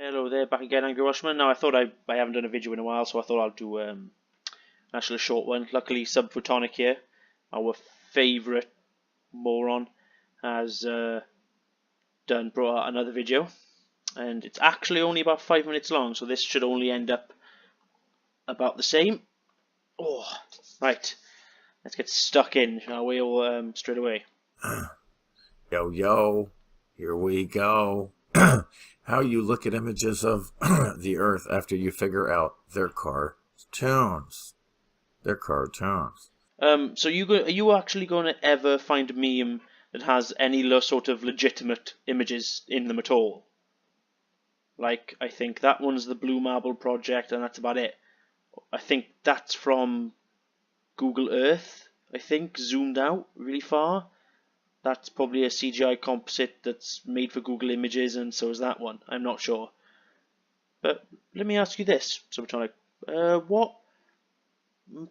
Hello there, back again, Angry Rushman. Now, I haven't done a video in a while, so I thought I'll do actually a short one. Luckily, Subphotonic here, our favourite moron, has brought out another video, and it's actually only about 5 minutes long, so this should only end up about the same. Oh, right. Let's get stuck in, shall we, all straight away. Yo, here we go. How you look at images of the Earth after you figure out their cartoons. They're cartoons. So are you actually going to ever find a meme that has any sort of legitimate images in them at all? Like, I think that one's the Blue Marble Project, and that's about it. I think that's from Google Earth, I think, zoomed out really far. That's probably a CGI composite that's made for Google Images, and so is that one. I'm not sure. But let me ask you this, Subatomic. What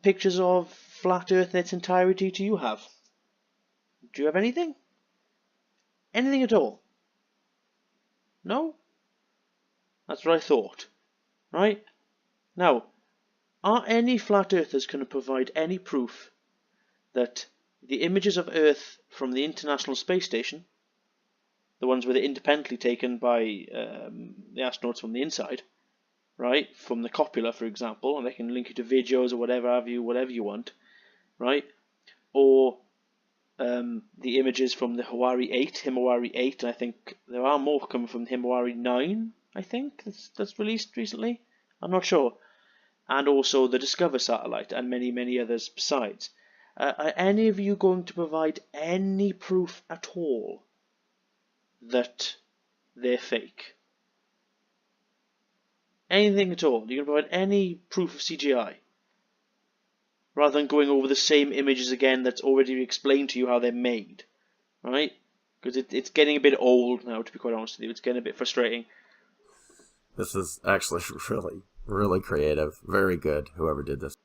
pictures of flat Earth in its entirety do you have? Do you have anything? Anything at all? No? That's what I thought. Right? Now, are any flat earthers going to provide any proof that the images of Earth from the International Space Station, the ones where they're independently taken by the astronauts from the inside, right, from the copula, for example, and they can link you to videos or whatever you want, right, or the images from the Himawari 8, and I think there are more coming from the Himawari 9, I think, that's released recently, I'm not sure, and also the Discover satellite, and many, many others besides. Are any of you going to provide any proof at all that they're fake? Anything at all? You're going to provide any proof of CGI? Rather than going over the same images again that's already explained to you how they're made. Right? Because it's getting a bit old now, to be quite honest with you. It's getting a bit frustrating. This is actually really, really creative. Very good, whoever did this.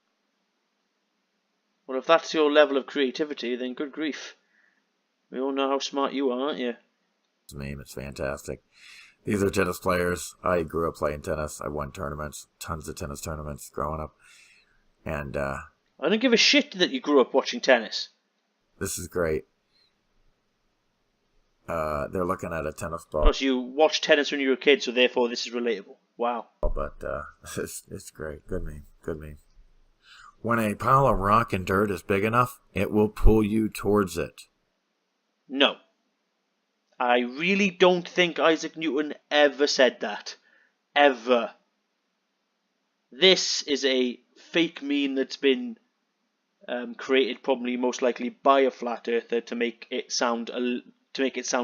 Well, if that's your level of creativity, then good grief. We all know how smart you are, aren't you? This meme is fantastic. These are tennis players. I grew up playing tennis. I won tournaments, tons of tennis tournaments growing up. And I don't give a shit that you grew up watching tennis. This is great. They're looking at a tennis ball. So you watched tennis when you were a kid, so therefore this is relatable. Wow. But it's great. Good meme. Good meme. When a pile of rock and dirt is big enough, it will pull you towards it. No. I really don't think Isaac Newton ever said that. Ever. This is a fake meme that's been created probably most likely by a flat earther to make it sound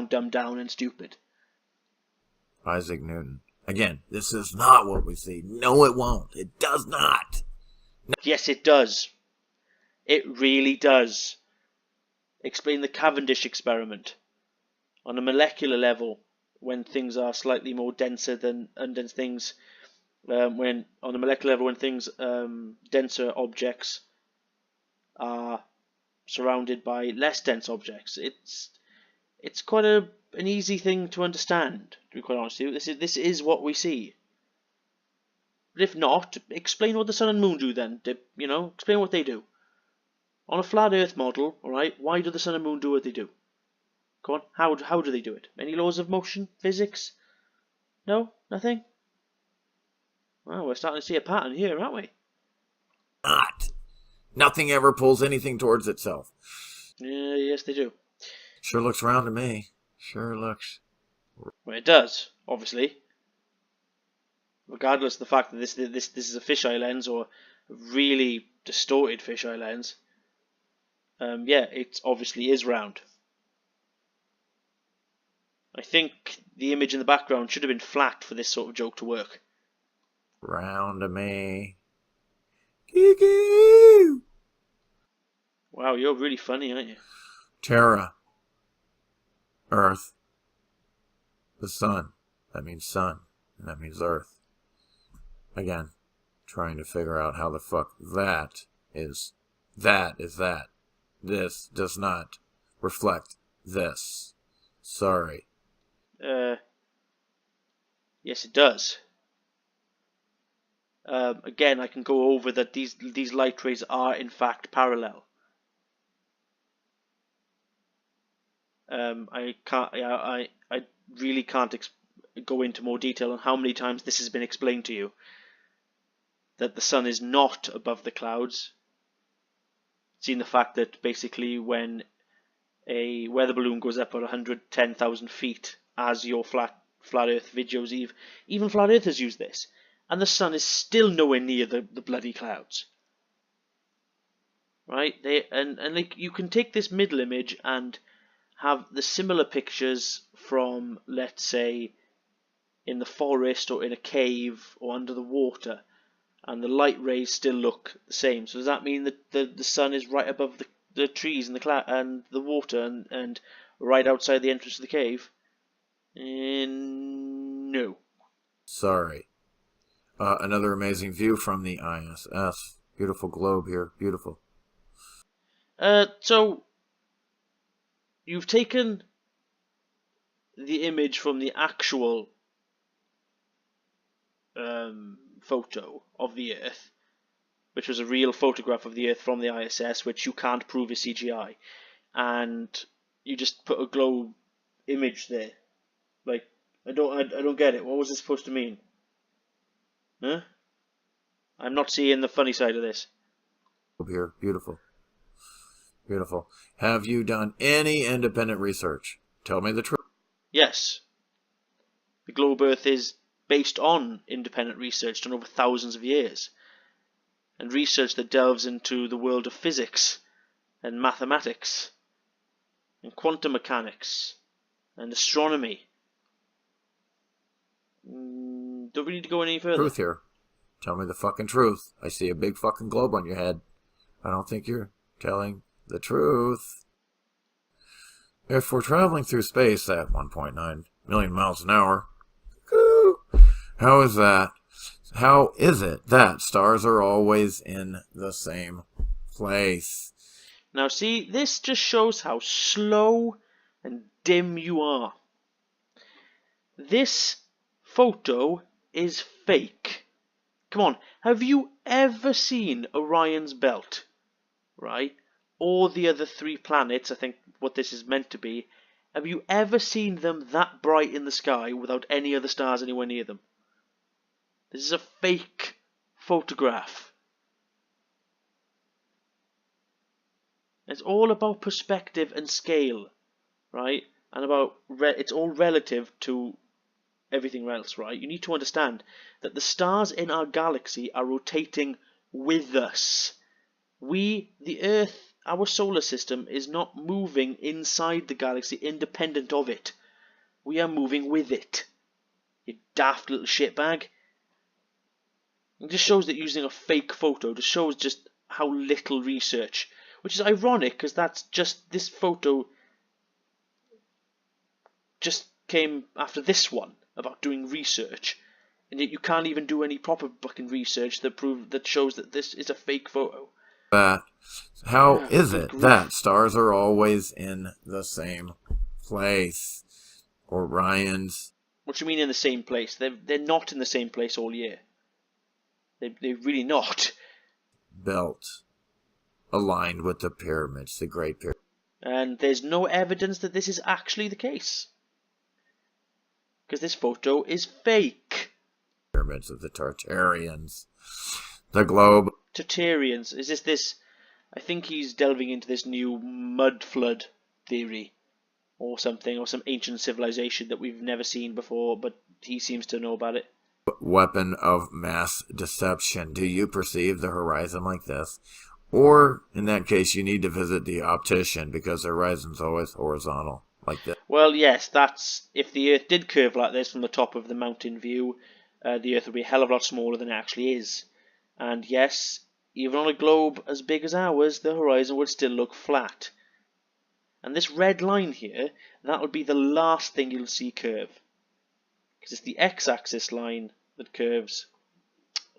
dumbed down and stupid. Isaac Newton. Again, this is not what we see. No, it won't. It does not. No. Yes, it does. It really does. Explain the Cavendish experiment. On a molecular level, when things are slightly more denser than undense things, when on a molecular level, when things denser objects are surrounded by less dense objects, it's quite an easy thing to understand. To be quite honest with you, this is what we see. But if not, explain what the sun and moon do then. Explain what they do. On a flat Earth model, all right, why do the sun and moon do what they do? Come on, how do they do it? Any laws of motion, physics? No, nothing. Well, we're starting to see a pattern here, aren't we? Not. Nothing ever pulls anything towards itself. Yes, they do. Sure looks round to me. Sure looks. Well, it does, obviously. Regardless of the fact that this is a fisheye lens or a really distorted fisheye lens. Yeah, it obviously is round. I think the image in the background should have been flat for this sort of joke to work. Round to me. Kiki! Wow, you're really funny, aren't you? Terra. Earth. The sun. That means sun. And that means Earth. Again, trying to figure out how the fuck that is. That is that. This does not reflect this. Sorry. Yes, it does. Again, I can go over that these light rays are in fact parallel. I can't. I really can't go into more detail on how many times this has been explained to you. That the sun is not above the clouds. Seen the fact that basically when a weather balloon goes up at 110,000 feet, as your flat Earth videos, even flat earthers use this, and the sun is still nowhere near the bloody clouds. Right? And like you can take this middle image and have the similar pictures from, let's say, in the forest or in a cave or under the water, and the light rays still look the same. So does that mean that the sun is right above the trees and the water and right outside the entrance of the cave? No. Sorry. Another amazing view from the ISS. Beautiful globe here. Beautiful. So you've taken the image from the actual photo of the Earth, which was a real photograph of the Earth from the ISS, which you can't prove is CGI, and you just put a globe image there. Like, I don't get it. What was this supposed to mean? Huh? I'm not seeing the funny side of this. Here, beautiful. Beautiful. Have you done any independent research? Tell me the truth. Yes. The globe Earth is based on independent research done over thousands of years, and research that delves into the world of physics and mathematics and quantum mechanics and astronomy. Don't we need to go any further? Truth here. Tell me the fucking truth. I see a big fucking globe on your head. I don't think you're telling the truth. If we're traveling through space at 1.9 million miles an hour, how is that? How is it that stars are always in the same place? Now see, this just shows how slow and dim you are. This photo is fake. Come on, have you ever seen Orion's belt? Right? Or the other three planets, I think what this is meant to be. Have you ever seen them that bright in the sky without any other stars anywhere near them? This is a fake photograph. It's all about perspective and scale, right? And about it's all relative to everything else, right? You need to understand that the stars in our galaxy are rotating with us. We, the Earth, our solar system, is not moving inside the galaxy independent of it. We are moving with it. You daft little shitbag. It just shows that using a fake photo just shows just how little research. Which is ironic, because that's just, this photo just came after this one about doing research, and yet you can't even do any proper fucking research that shows that this is a fake photo. How is it that stars are always in the same place? Orion's. What do you mean in the same place? They're not in the same place all year. They're really not. Belt aligned with the pyramids, the Great Pyramid. And there's no evidence that this is actually the case, because this photo is fake. Pyramids of the Tartarians. The globe. Tartarians. Is this? I think he's delving into this new mud flood theory, or something, or some ancient civilization that we've never seen before, but he seems to know about it. Weapon of mass deception. Do you perceive the horizon like this? Or, in that case, you need to visit the optician, because the horizon's always horizontal, like this. Well, yes, that's... If the Earth did curve like this from the top of the mountain view, the Earth would be a hell of a lot smaller than it actually is. And yes, even on a globe as big as ours, the horizon would still look flat. And this red line here, that would be the last thing you'll see curve. Because it's the x-axis line that curves.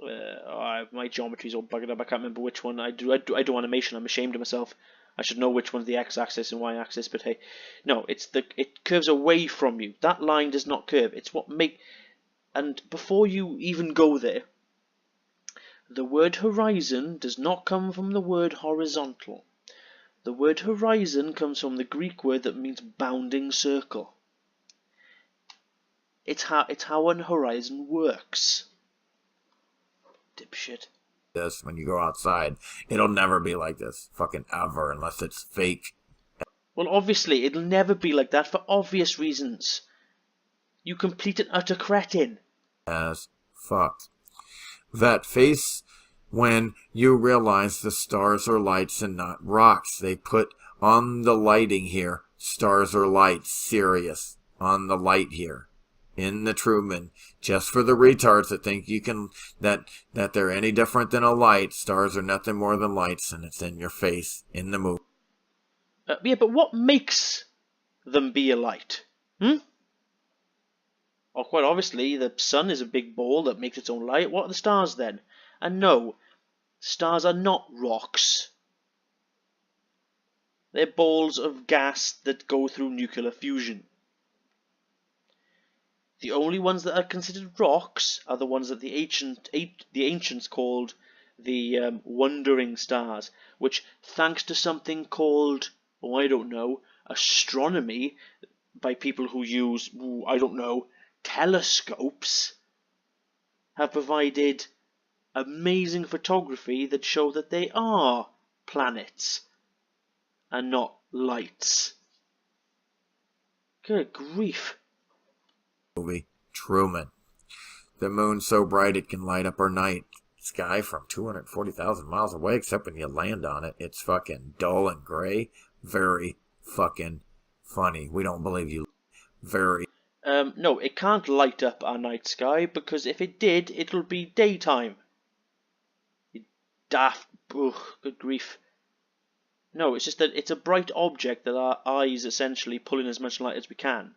My geometry's all buggered up. I can't remember which one. I do animation. I'm ashamed of myself. I should know which one's the x-axis and y-axis. But hey, no, it curves away from you. That line does not curve. It's what And before you even go there, the word horizon does not come from the word horizontal. The word horizon comes from the Greek word that means bounding circle. It's how an horizon works. Dipshit. This when you go outside, it'll never be like this, fucking ever, unless it's fake. Well, obviously, it'll never be like that for obvious reasons. You complete and utter cretin. As fuck. That face when you realize the stars are lights and not rocks. They put on the lighting here. Stars are lights. Serious. On the light here. In the Truman. Just for the retards that think you can that they're any different than a light. Stars are nothing more than lights, and it's in your face. In the movie. Yeah, but what makes them be a light? Well, quite obviously, the sun is a big ball that makes its own light. What are the stars then? And no, stars are not rocks. They're balls of gas that go through nuclear fusion. The only ones that are considered rocks are the ones that the ancients called the wandering stars, which, thanks to something called, oh, I don't know, astronomy, by people who use, I don't know, telescopes, have provided amazing photography that show that they are planets and not lights. Good grief. Movie Truman. The moon's so bright it can light up our night sky from 240,000 miles away, except when you land on it. It's fucking dull and gray. Very fucking funny. We don't believe you. Very. No, it can't light up our night sky, because if it did, it'll be daytime. You daft. Ugh, good grief. No, it's just that it's a bright object that our eyes essentially pull in as much light as we can.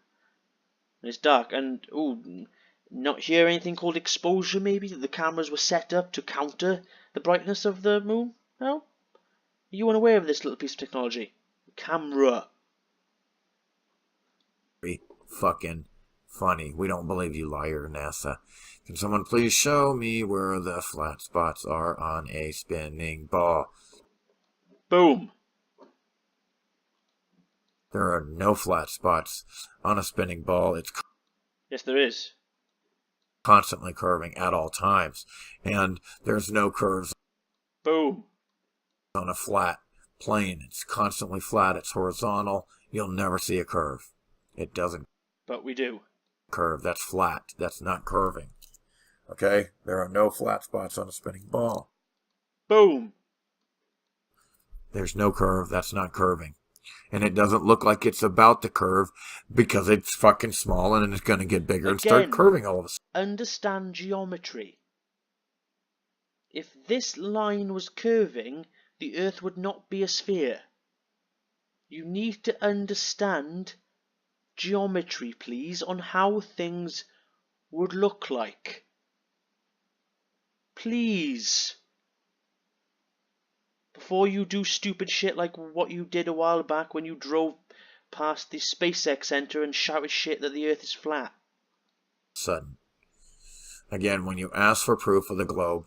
And it's dark, and, ooh, not hear anything called exposure, maybe? That the cameras were set up to counter the brightness of the moon? No? Are you unaware of this little piece of technology? Camera. Very fucking funny. We don't believe you, liar, NASA. Can someone please show me where the flat spots are on a spinning ball? Boom. There are no flat spots on a spinning ball. It's Yes, there is. constantly curving at all times. And there's no curves Boom. on a flat plane. It's constantly flat. It's horizontal. You'll never see a curve. It doesn't But we do. curve. That's flat. That's not curving. Okay? There are no flat spots on a spinning ball. Boom. There's no curve. That's not curving. And it doesn't look like it's about to curve because it's fucking small and it's going to get bigger and start Again, curving all of a sudden. Understand geometry. If this line was curving, the Earth would not be a sphere. You need to understand geometry, please, on how things would look like. Please. Before you do stupid shit like what you did a while back when you drove past the SpaceX Center and shouted shit that the Earth is flat. Sudden. Again, when you ask for proof of the globe,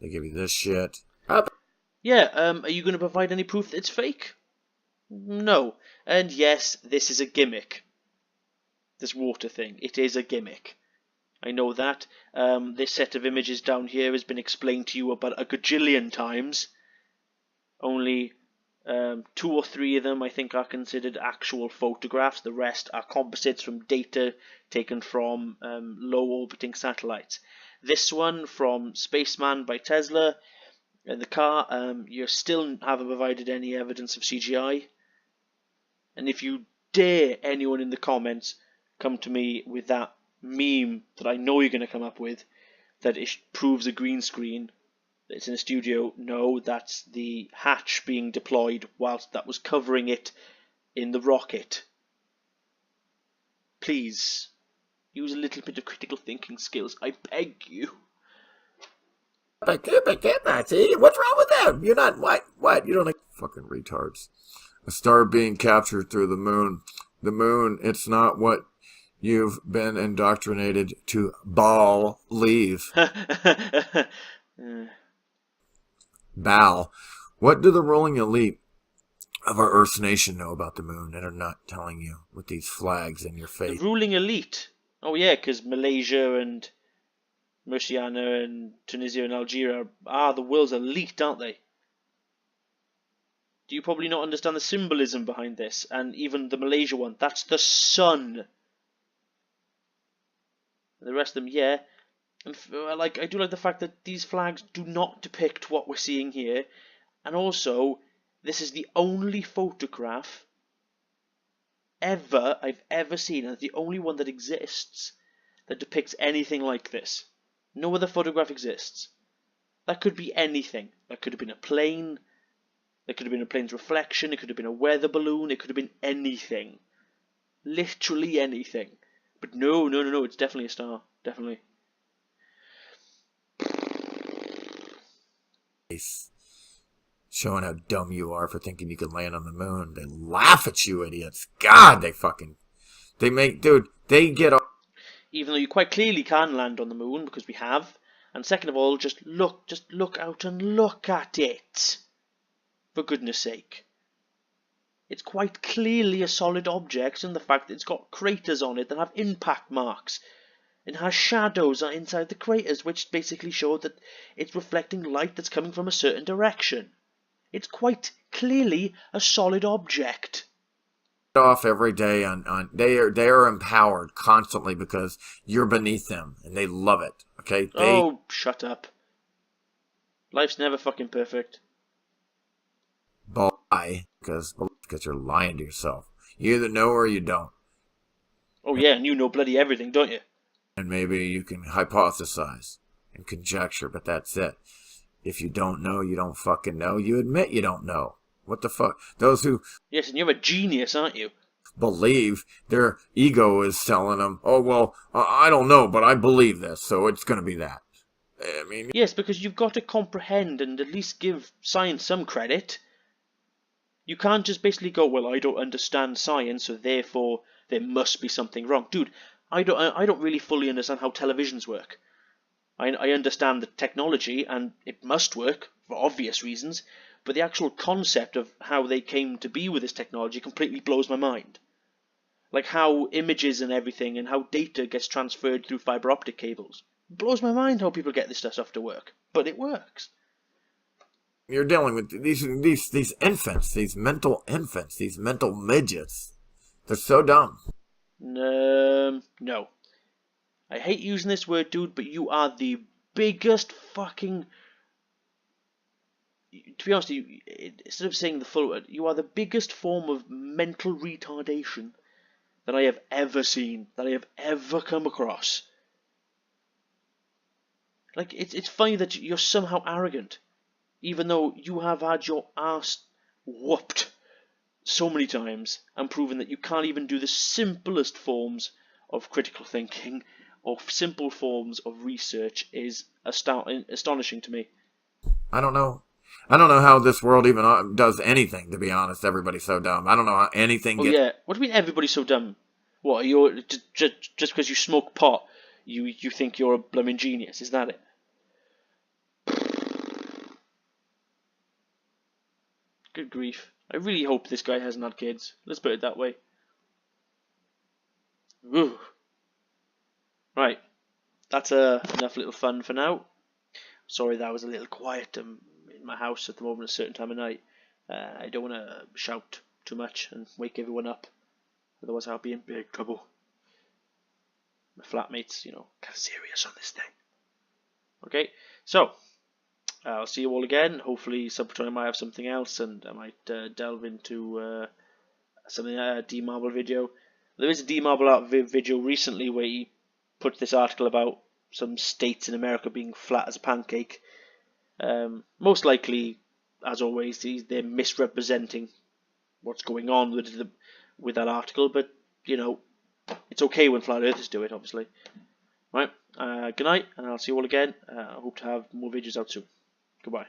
they give you this shit. Yeah, are you going to provide any proof that it's fake? No. And yes, this is a gimmick. This water thing. It is a gimmick. I know that. This set of images down here has been explained to you about a gajillion times. Only 2 or 3 of them, I think, are considered actual photographs. The rest are composites from data taken from low-orbiting satellites. This one from Spaceman by Tesla in the car, you still haven't provided any evidence of CGI. And if you dare anyone in the comments come to me with that meme that I know you're going to come up with, that it proves a green screen, that it's in a studio, no, that's the hatch being deployed whilst that was covering it in the rocket. Please, use a little bit of critical thinking skills, I beg you. What's wrong with them? You're not, what? You don't like fucking retards. A star being captured through the moon. The moon, it's not what You've been indoctrinated to believe. Bal, what do the ruling elite of our Earth's nation know about the moon and are not telling you with these flags in your The face? ruling elite. Oh yeah, because Malaysia and Murciana and Tunisia and Algeria are the world's elite, aren't they? Do you probably not understand the symbolism behind this? And even the Malaysia one, that's the sun. And the rest of them, yeah. And I do like the fact that these flags do not depict what we're seeing here. And also, this is the only photograph I've ever seen, and it's the only one that exists that depicts anything like this. No other photograph exists. That could be anything. That could have been a plane. That could have been a plane's reflection. It could have been a weather balloon. It could have been anything. Literally anything. But no. It's definitely a star. Definitely. Showing how dumb you are for thinking you could land on the moon. They laugh at you, idiots. God, they get off. Even though you quite clearly can land on the moon because we have. And second of all, just look out and look at it. For goodness sake. It's quite clearly a solid object, and the fact that it's got craters on it that have impact marks. It has shadows inside the craters, which basically show that it's reflecting light that's coming from a certain direction. It's quite clearly a solid object. Off every day they are empowered constantly because you're beneath them and they love it. Okay? Oh, shut up. Life's never fucking perfect. Lie because you're lying to yourself. You either know or you don't. Oh yeah, and you know bloody everything, don't you? And maybe you can hypothesize and conjecture, but that's it. If you don't know, you don't fucking know. You admit you don't know. What the fuck? Those who... Yes, and you're a genius, aren't you? Believe, their ego is telling them, oh, well, I don't know, but I believe this, so it's going to be that. I mean... Yes, because you've got to comprehend and at least give science some credit. You can't just basically go, well, I don't understand science, so therefore there must be something wrong. Dude, I don't really fully understand how televisions work. I understand the technology, and it must work, for obvious reasons, but the actual concept of how they came to be with this technology completely blows my mind. Like how images and everything, and how data gets transferred through fiber optic cables. It blows my mind how people get this stuff to work, but it works. You're dealing with these infants, these mental infants, these mental midgets. They're so dumb. No. I hate using this word, dude, but you are the biggest fucking... To be honest with you, instead of saying the full word, you are the biggest form of mental retardation that I have ever seen, that I have ever come across. Like, it's funny that you're somehow arrogant, even though you have had your ass whooped so many times and proven that you can't even do the simplest forms of critical thinking or simple forms of research is astonishing to me. I don't know how this world even does anything, to be honest. Everybody's so dumb. I don't know how anything Oh gets... yeah, what do you mean everybody's so dumb? What, are you just because you smoke pot, you think you're a blooming genius? Is that it? Good grief. I really hope this guy hasn't had kids. Let's put it that way. Whew. Right. That's enough little fun for now. Sorry that was a little quiet in my house at the moment, a certain time of night. I don't want to shout too much and wake everyone up. Otherwise I'll be in big trouble. My flatmates, kind of serious on this thing. Okay, so I'll see you all again. Hopefully Subtone might have something else, and I might delve into something, a D-Marble video. There is a D-Marble art video recently where he put this article about some states in America being flat as a pancake. Most likely, as always, they're misrepresenting what's going on with that article, but, it's okay when flat earthers do it, obviously. Right, good night, and I'll see you all again. I hope to have more videos out soon. Goodbye.